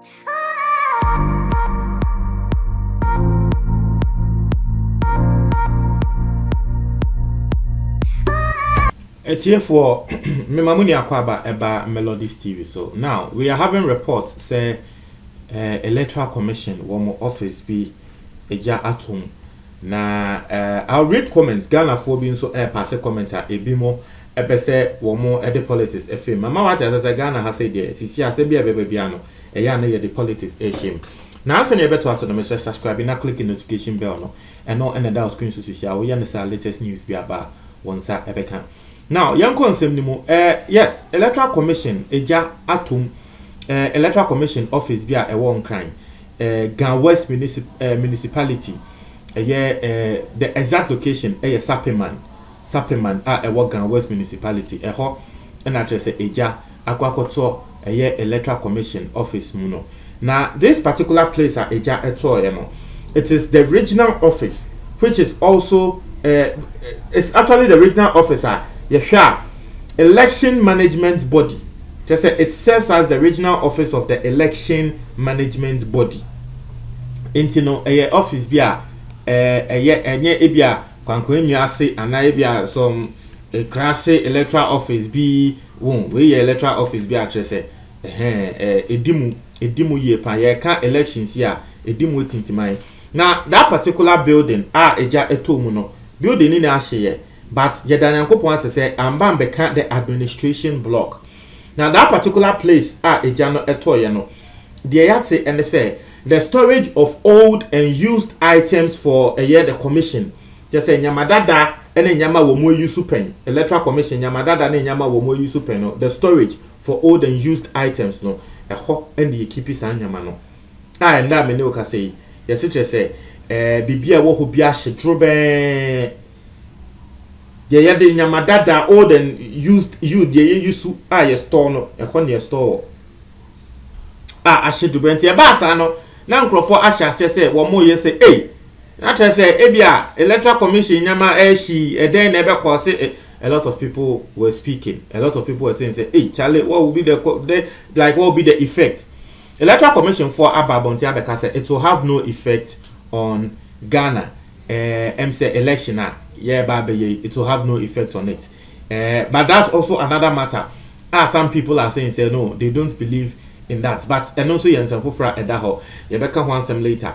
It's here for Memamuni Akwaba about Melodies TV. So now we are having reports say Electoral Commission one more office be eja atom. Na I'll read comments. Ghana for being so pass a commenter a bimo ebese one more the politics FM. Mama what as Ghana has said there. Sisi ase be a babyano. Eya na the politics a shame. Now answer you better to the subscribe na click the notification bell no. And no and that screen so sisi we understand latest news be about once a ebeka. Now, young consem nimo yes, Electoral Commission eja atom Electoral Commission office be a one crime Gan West municipality the exact location Sappeman a Gan West municipality ho and I say eja akwakoto Electoral Commission office muno. Now this particular place eja eto it is the regional office which is also it's actually the regional officer election management body. Just say it serves as the regional office of the election management body. Intino office bia enye ebia kwankwenyu ase ana ebia some class electoral office bi won we electoral office bi atre say edimu ye pa ye ka elections here edimu tintimai. Now that particular building eja etomu no building ni na ahye. But Yedanyankopon say Ambam beka the administration block. Now that particular place ejano etoye no. The yate and they say the storage of old and used items for a year the commission. Just say nyamadada ene nyama wo mo use pen. Electoral commission nyamadada ne nyama wo mo use pen no. The storage for old and used items no. Eho and the keep is nyama no. And that me no ka say yes it say bibia wo ho bia hye yeah, the nyamadada old and used you used to your store no your store. I should do benti abasa no na nkrofo asha say one more year say hey na try say ebia Electoral Commission nyama she then never cause a lot of people were speaking. A lot of people were saying say hey Charlie, what will be the what will be the effect? Electoral Commission for Ababonti Abeka say it will have no effect on Ghana say election it will have no effect on it. But that's also another matter. Some people are saying say no, they don't believe in that. But and also Yansan Fufra Edaho, Yebeka want some later.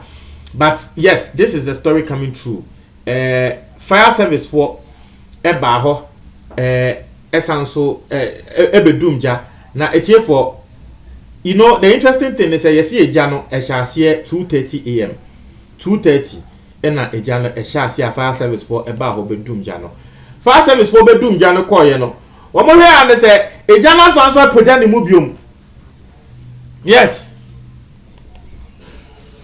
But yes, this is the story coming true. Fire service for Ebaho Esanso Ebedumja. Now it's here for the interesting thing is you see a jano here 2:30 a.m. 2:30 ena ejano ehia fire service for eba ho bedum jano fire service for bedum jano koye no wo mo hwe ane se ejano so anso proja ne mu biom. Yes,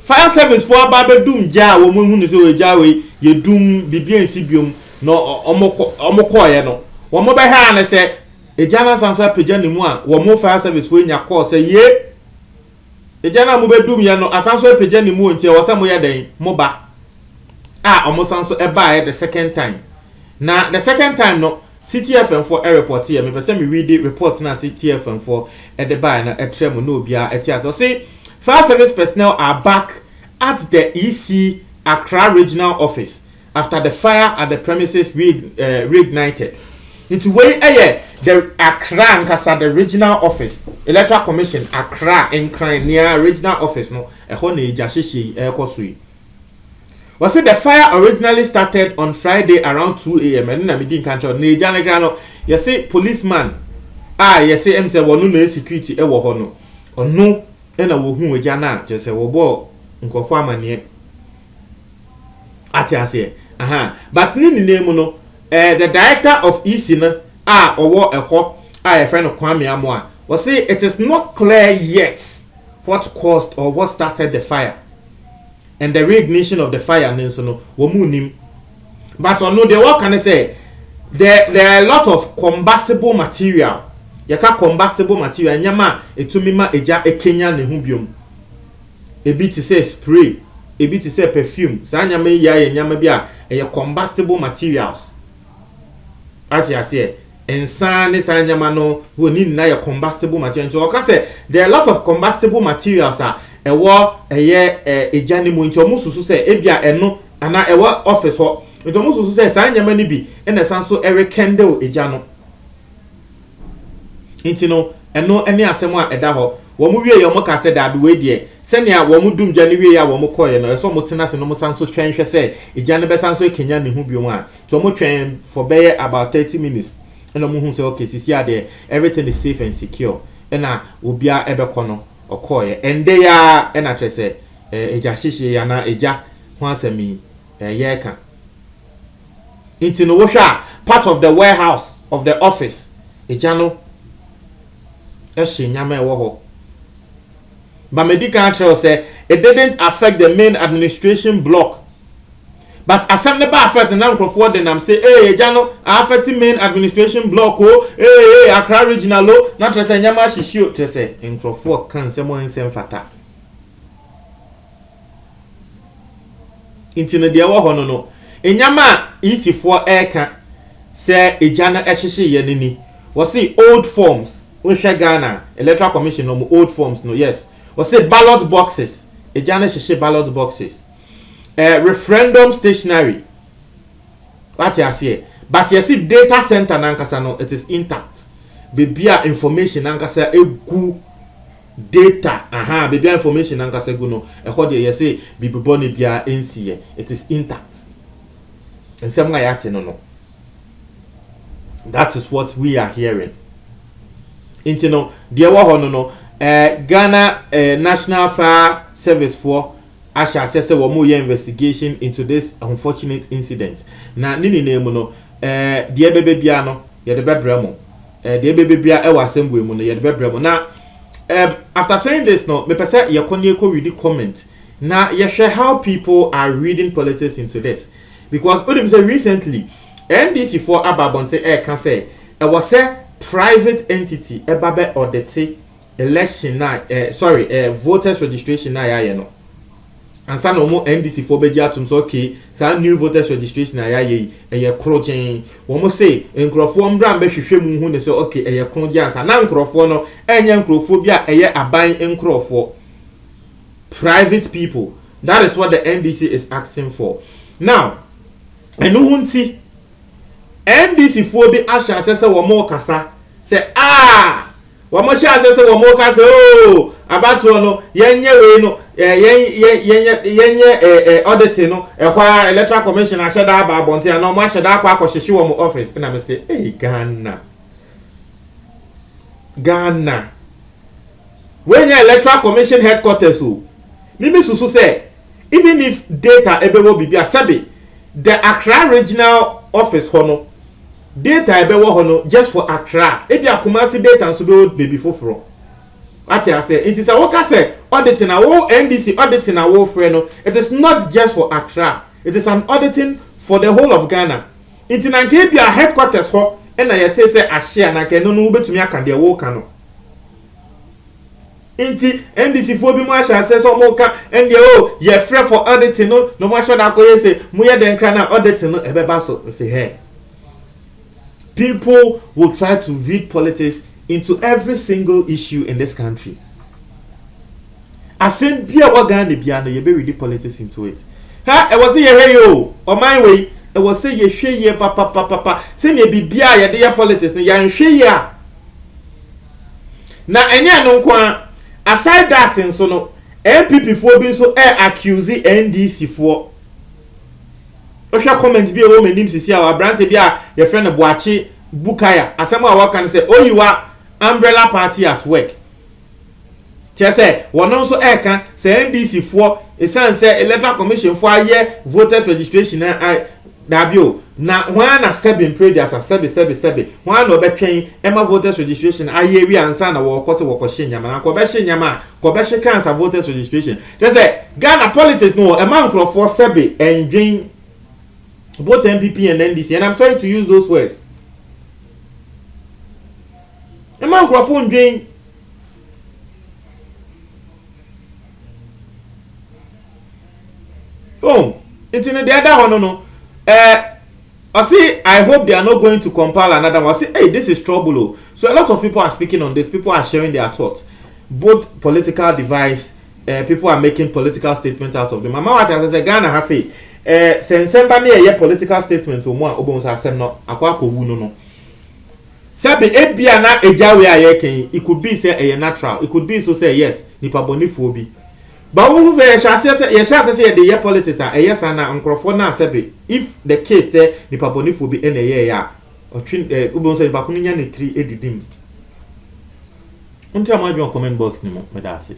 fire service for aba bedum ja wo mo hu ne se eja we yedum bibia nsi biom no omo koye no wo mo be hwe ane se ejano so anso proja ne mu a wo mo fire service for nya call se ye ejano mo bedum ye no asanso proja ne mu ntie wo se mo ye den mo ba almost also the second time. Now the second time no CTFM for a report here. Me person me read the report na CTFM for at the buy na etremo no bia etia. So say fire service personnel are back at the EC Accra regional office after the fire at the premises reignited. Into way the Accra nkasa the regional office Electoral Commission Accra near regional office no eho na eja hyehyɛ ekosui. Was it the fire originally started on Friday around 2 a.m. and na me din kan tell na eja no you say policeman you say em say wonu na security e wo ho no ono e na wo hu eja na je say wo bo nkofo amane ati ase but ni name no the director of EC no owo eho a friend of Kwame Amoa was say it is not clear yet what caused or what started the fire and the reignition of the fire no womunim. But on no the what can I say there are a lot of combustible material. Yaka combustible material nyama etumima eja ekenya ne hu biom. Ebi ti say spray, ebi ti say perfume. Sa nyama ya nyama bia combustible materials. As you say nsa ne saa nyama no woni na yɛ combustible material nti ɔka sɛ there are a lot of combustible materials a ɛwɔ ɛyɛ egya ne mu nti ɔmo susu sɛ ebia ɛno ana ɛwɔ office hɔ nti ɔmo susu sɛ saa nyama ne bi ɛna san so ɛrekendle egya no nti no ɛno ɛne asɛm a ɛda hɔ wɔn wie yɛ ɔmo ka sɛ daabi wei deɛ sɛnea wɔn dum gya ne wie yɛ a wɔn kɔɔ yɛ no ɛsɛ ɔmo tena se no ɔmo san so twɛn hwɛ sɛ egya ne bɛ san so ekenya ne ho biom a nti ɔmo twɛn for bɛyɛ about 30 minutes ɛna ɔmo hu sɛ okay sisi adeɛ everything is safe and secure ɛna obia ɛbɛkɔ no ɔkɔɔ yɛ ɛnde ya ɛna kyerɛ sɛ egya hyehyɛ yɛ ana egya ho asɛm yi ɛyɛ ka nti no wohwɛ a part of the warehouse of the office egya no ɛhyɛ nyama ɛwɔ hɔ but medical kyerɛ sɛ it didn't affect the main administration block but asɛm ne ba first na nkrɔfoɔ de nam sɛ egya no affect main administration block o Accra regional o na kyerɛ sɛ nyama hyehyɛ o kyerɛ sɛ nkrɔfoɔ kan sɛ mo nsɛm fata nti no deɛ ɛwɔ hɔ no no enyama isifoɔ ɛka sɛ egya no ɛhyehyɛ yɛ nini wɔsi old forms wohwɛ Ghana Electoral Commission no old forms no yes wɔsi ballot boxes egya no hyehyɛ ballot boxes referendum stationery what you say but you see data center nankasa no it is intact baby information nankasa egu data baby information nankasa egu no ehɔ de you say bibibo ne bia nsie it is intact nsɛm ga yate no that is what we are hearing into no deɛ wɔ hɔ no Ghana National Fire Service for Asha says we more investigation into this unfortunate incident. Na nini name no deɛ bebe bia no ye de bebrɛ mo deɛ bebe bia e wa assembly mu no ye de bebrɛ mo na after saying this no me pese ye kɔne ko read comment na ye share how people are reading politics into this because odem say recently NDC for ababonte can say it was a private entity ebabe audit election na voters registration na ya no ansa no mo NDC for beji atum so okay sa new voters registration na ya ye krojen wo mo say nkrofo mbra mbehwehwe mu hu ne say okay krojen ansa na nkrofo no enye nkrofo bi a aban nkrofo private people that is what the NDC is asking for now enu hu nti NDC for bi asha say wo mo kasa say wo mo sha say wo mo kasa abato no yenye we no yenye audit no ehwa Electoral Commission asheda aba abonte na mo asheda akwa akohyehe wo mo office na me say Ghana when your Electoral Commission headquarters mimi susu say even if data ebewo bibia sabi the Accra regional office hono data ebewo hono just for Accra ebi akumasi data nso be baby foforo ati ase it is a worker say auditing a wo NDC auditing a wo free no it is not just for Accra it is an auditing for the whole of Ghana it na nke bia headquarters ho e na yete say ahia na nke no no betumi aka de wo ka no inti NDC fo bi mu ahia say so mo ka and ye free for auditing no no mo ahia da koye say mo ye den kra na auditing no ebeba so say hey people will try to read politics into every single issue in this country. Asem bia wa Ghana bia no ye be read politics into it. Ha e was say ye yo o man we e was say ye hwe ye papa say ne bibia ye de politics ne ya nhwe ye a na enye no nko aside that nso no MPP fo bi nso accuse NDC fo o hwa comment bi e wo manim sisi a brand bi a ye friend Boachi Bukaya asema wa kan say oyiwa umbrella party at work say wono so eka say NDC for esan say Electoral Commission for aye voters registration na dabio na hwan na seven previous as seven hwan no betwen ema voters registration aye wi ansa na wo kose wo kɔhye nyama na kɔbɛhye nyama kɔbɛhye cancer voters registration say Ghana politics no a man for sebe endwen both MPP and NDC and I'm sorry to use those words. A man microphone drain. Oh, internet the other one no. I hope they are not going to compile another one. I say, hey, this is trouble. So a lot of people are speaking on this. People are sharing their thoughts. Both political device, people are making political statements out of them. Mama what I say Ghana has say, since somebody a political statement to more obon say no akwa ko wu no. Sabi ebia na ejawe ayeken, it could be say a natural. It could be so say yes, nipa boni phobi. But we say say the year politics are yes and nkrofo na sabi if the case say nipa boni phobi en eye ya o twin obon say nipa kunu nya ne 3 edidim. Until my comment box ni mo me da say